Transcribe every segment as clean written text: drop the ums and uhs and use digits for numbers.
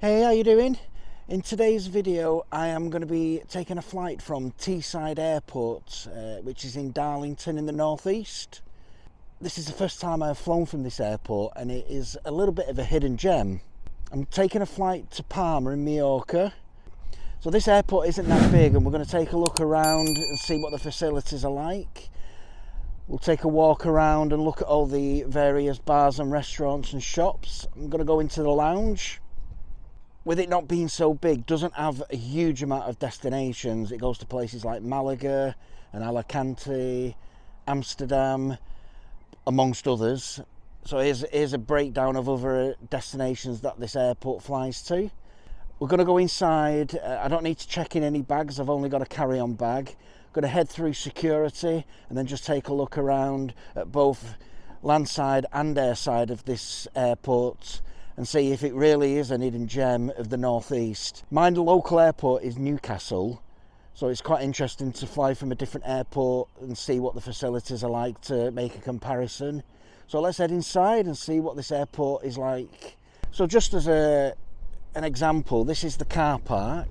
Hey, how you doing? In today's video I am going to be taking a flight from Teesside Airport, which is in Darlington in the northeast. This is the first time I've flown from this airport and it is a little bit of a hidden gem. I'm taking a flight to Palma in Mallorca. So this airport isn't that big and we're going to take a look around and see what the facilities are like. We'll take a walk around and look at all the various bars and restaurants and shops. I'm going to go into the lounge. With it not being so big, doesn't have a huge amount of destinations. It goes to places like Malaga and Alicante, Amsterdam, amongst others. So here's a breakdown of other destinations that this airport flies to. We're going to go inside. I don't need to check in any bags. I've only got a carry-on bag. Going to head through security and then just take a look around at both landside and airside of this airport and see if it really is an hidden gem of the northeast. My local airport is Newcastle, so it's quite interesting to fly from a different airport and see what the facilities are like to make a comparison. So let's head inside and see what this airport is like. So just as an example, this is the car park,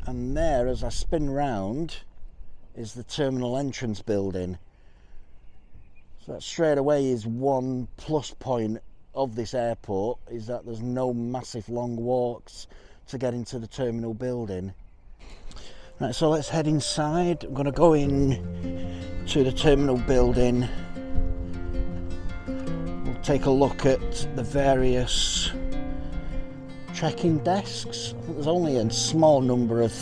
and there, as I spin round, is the terminal entrance building. So that straight away is one plus point of this airport, is that there's no massive long walks to get into the terminal building. Right, so let's head inside. I'm going to go in to the terminal building. We'll take a look at the various check-in desks. I think there's only a small number of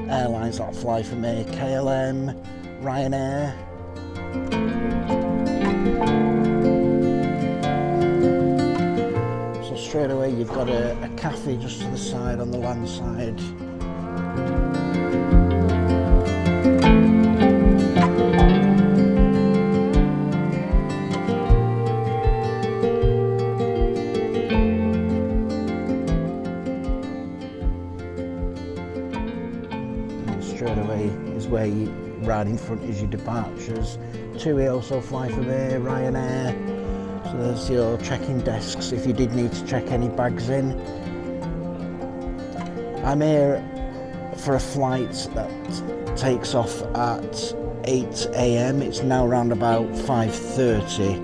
airlines that fly from here. KLM, Ryanair. Straight away you've got a cafe just to the side on the land side. And straight away is where right in front is your departures. TUI also fly from here, Ryanair. So there's your check-in desks if you did need to check any bags in. I'm here for a flight that takes off at 8 AM. It's now around about 5:30.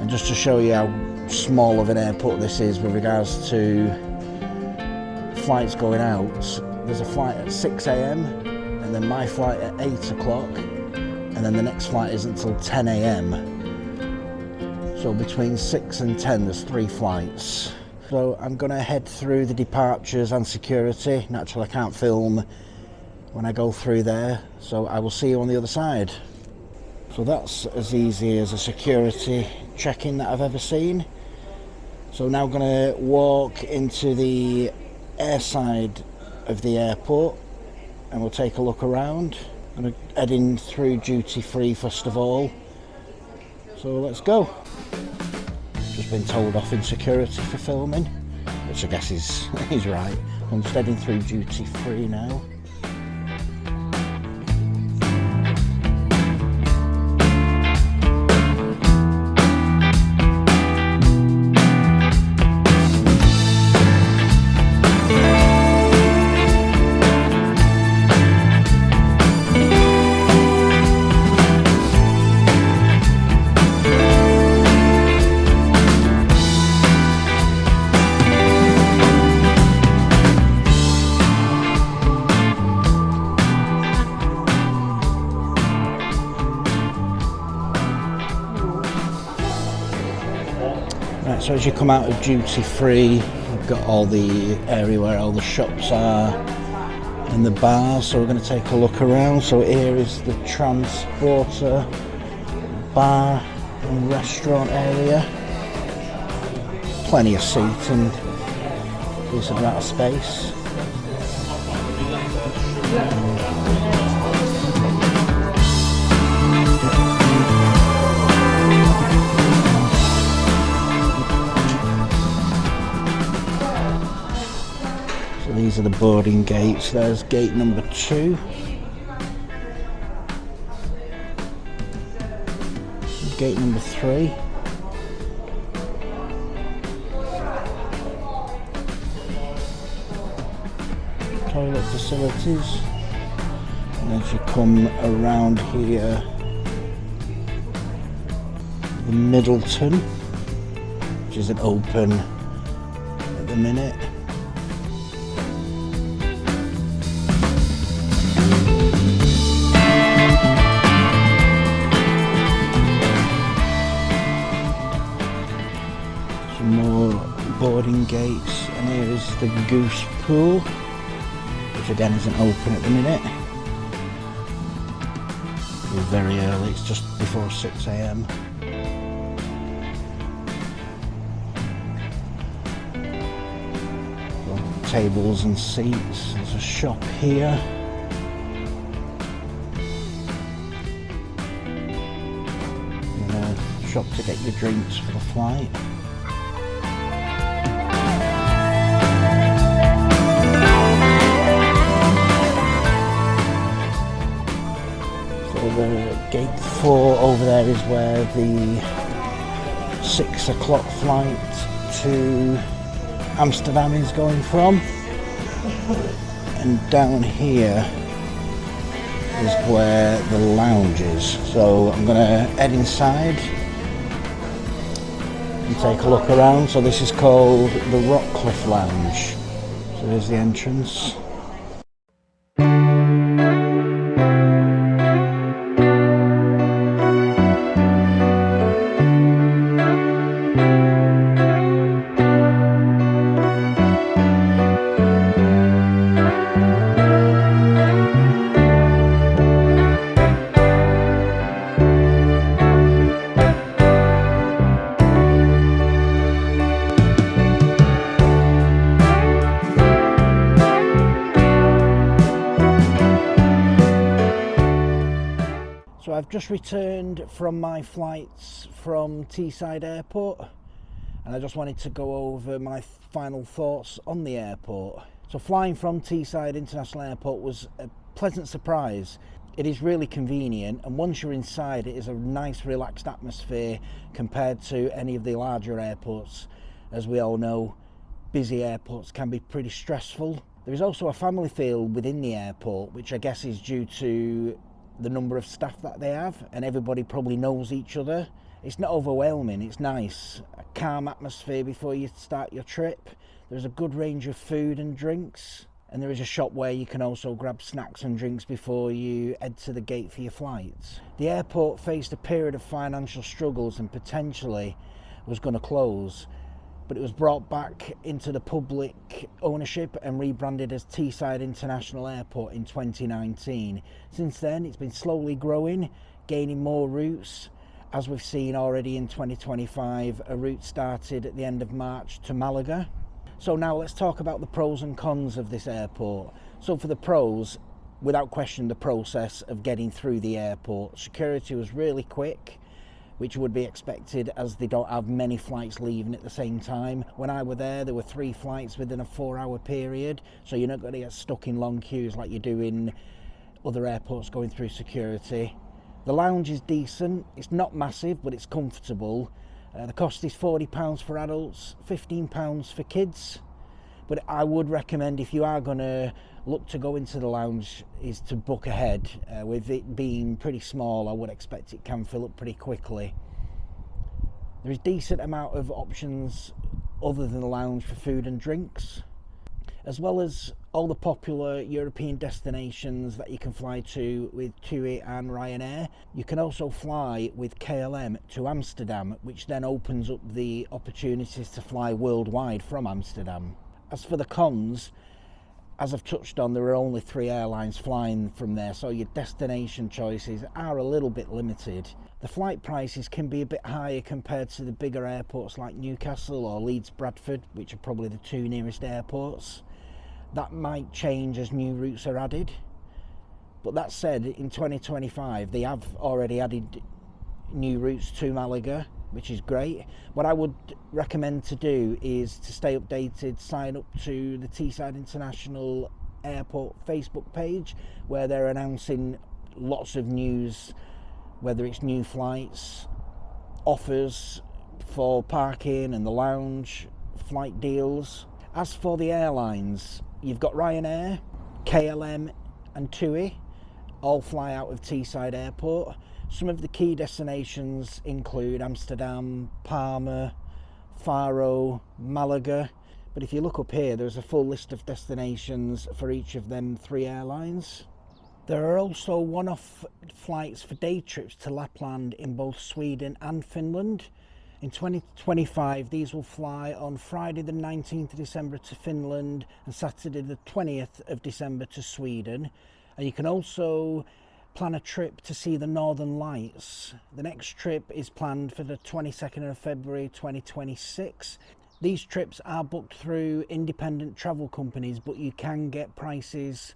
And just to show you how small of an airport this is with regards to flights going out, there's a flight at 6 AM and then my flight at 8 o'clock and then the next flight isn't until 10 AM. So between 6 and 10 there's 3 flights. So I'm going to head through the departures and security. Naturally I can't film when I go through there, so I will see you on the other side. So that's as easy as a security check-in that I've ever seen. So now I'm going to walk into the airside of the airport and we'll take a look around. I'm going to head in through duty free first of all. So let's go. Just been told off in security for filming, which I guess is right. I'm just heading through duty free now. Right, so as you come out of duty free, you've got all the area where all the shops are and the bars, so we're going to take a look around. So here is the transporter bar and restaurant area. Plenty of seating, decent amount of space. These are the boarding gates. There's gate number 2. Gate number 3. toilet facilities. And as you come around here, the Middleton, which isn't open at the minute. Some more boarding gates, and here is the Goose Pool, which again isn't open at the minute. It's very early, it's just before 6 AM. Tables and seats. There's a shop here. And a shop to get your drinks for the flight. So the gate 4 over there is where the 6 o'clock flight to Amsterdam is going from, and down here is where the lounge is. So I'm going to head inside and take a look around. So this is called the Rockcliffe Lounge. So there's the entrance. So I've just returned from my flights from Teesside Airport, and I just wanted to go over my final thoughts on the airport. So flying from Teesside International Airport was a pleasant surprise. It is really convenient, and once you're inside it is a nice relaxed atmosphere compared to any of the larger airports. As we all know, busy airports can be pretty stressful. There is also a family feel within the airport, which I guess is due to the number of staff that they have, and everybody probably knows each other. It's not overwhelming, it's nice. A calm atmosphere before you start your trip. There's a good range of food and drinks, and there is a shop where you can also grab snacks and drinks before you head to the gate for your flights. The airport faced a period of financial struggles and potentially was going to close, but it was brought back into the public ownership and rebranded as Teesside International Airport in 2019. Since then, it's been slowly growing, gaining more routes. As we've seen already in 2025, a route started at the end of March to Malaga. So now let's talk about the pros and cons of this airport. So for the pros, without question, the process of getting through the airport. Security was really quick, which would be expected as they don't have many flights leaving at the same time. When I were there were 3 flights within a 4-hour period, so you're not going to get stuck in long queues like you do in other airports going through security. The lounge is decent, it's not massive but it's comfortable. The cost is £40 for adults, £15 for kids. But I would recommend, if you are going to look to go into the lounge, is to book ahead. With it being pretty small, I would expect it can fill up pretty quickly. There is a decent amount of options other than the lounge for food and drinks, as well as all the popular European destinations that you can fly to with TUI and Ryanair. You can also fly with KLM to Amsterdam, which then opens up the opportunities to fly worldwide from Amsterdam. As for the cons, as I've touched on, there are only 3 airlines flying from there, so your destination choices are a little bit limited. The flight prices can be a bit higher compared to the bigger airports like Newcastle or Leeds Bradford, which are probably the 2 nearest airports. That might change as new routes are added. But that said, in 2025 they have already added new routes to Malaga, which is great. What I would recommend to do is to stay updated, sign up to the Teesside International Airport Facebook page, where they're announcing lots of news, whether it's new flights, offers for parking and the lounge, flight deals. As for the airlines, you've got Ryanair, KLM and TUI all fly out of Teesside Airport. Some of the key destinations include Amsterdam, Palma, Faro, Malaga. But if you look up here, there's a full list of destinations for each of them 3 airlines. There are also one-off flights for day trips to Lapland in both Sweden and Finland. In 2025, these will fly on Friday the 19th of December to Finland and Saturday the 20th of December to Sweden. And you can also plan a trip to see the Northern Lights. The next trip is planned for the 22nd of February 2026. These trips are booked through independent travel companies, but you can get prices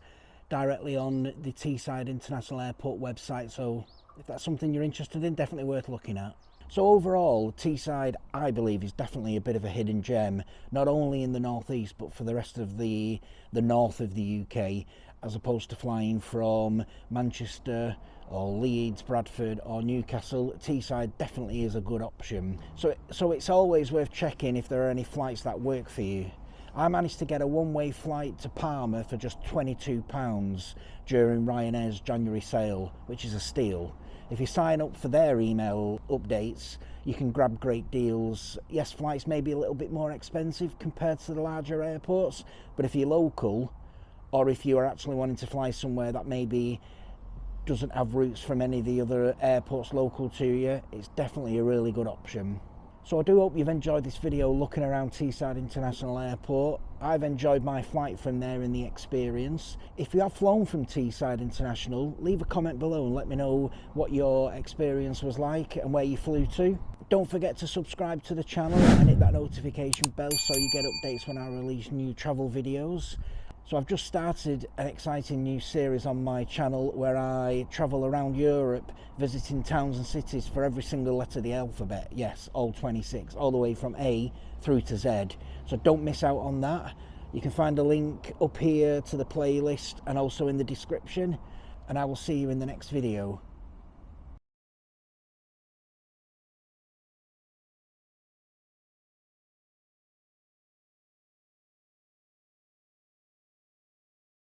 directly on the Teesside International Airport website. So if that's something you're interested in, definitely worth looking at. So overall, Teesside, I believe, is definitely a bit of a hidden gem, not only in the northeast, but for the rest of the north of the UK, as opposed to flying from Manchester or Leeds, Bradford or Newcastle. Teesside definitely is a good option. So it's always worth checking if there are any flights that work for you. I managed to get a one-way flight to Palma for just £22 during Ryanair's January sale, which is a steal. If you sign up for their email updates, you can grab great deals. Yes, flights may be a little bit more expensive compared to the larger airports, but if you're local, or if you are actually wanting to fly somewhere that maybe doesn't have routes from any of the other airports local to you, it's definitely a really good option. So I do hope you've enjoyed this video looking around Teesside International Airport. I've enjoyed my flight from there and the experience. If you have flown from Teesside International, leave a comment below and let me know what your experience was like and where you flew to. Don't forget to subscribe to the channel and hit that notification bell so you get updates when I release new travel videos. So I've just started an exciting new series on my channel where I travel around Europe visiting towns and cities for every single letter of the alphabet. Yes, all 26, all the way from A through to Z. So don't miss out on that. You can find a link up here to the playlist and also in the description. And I will see you in the next video.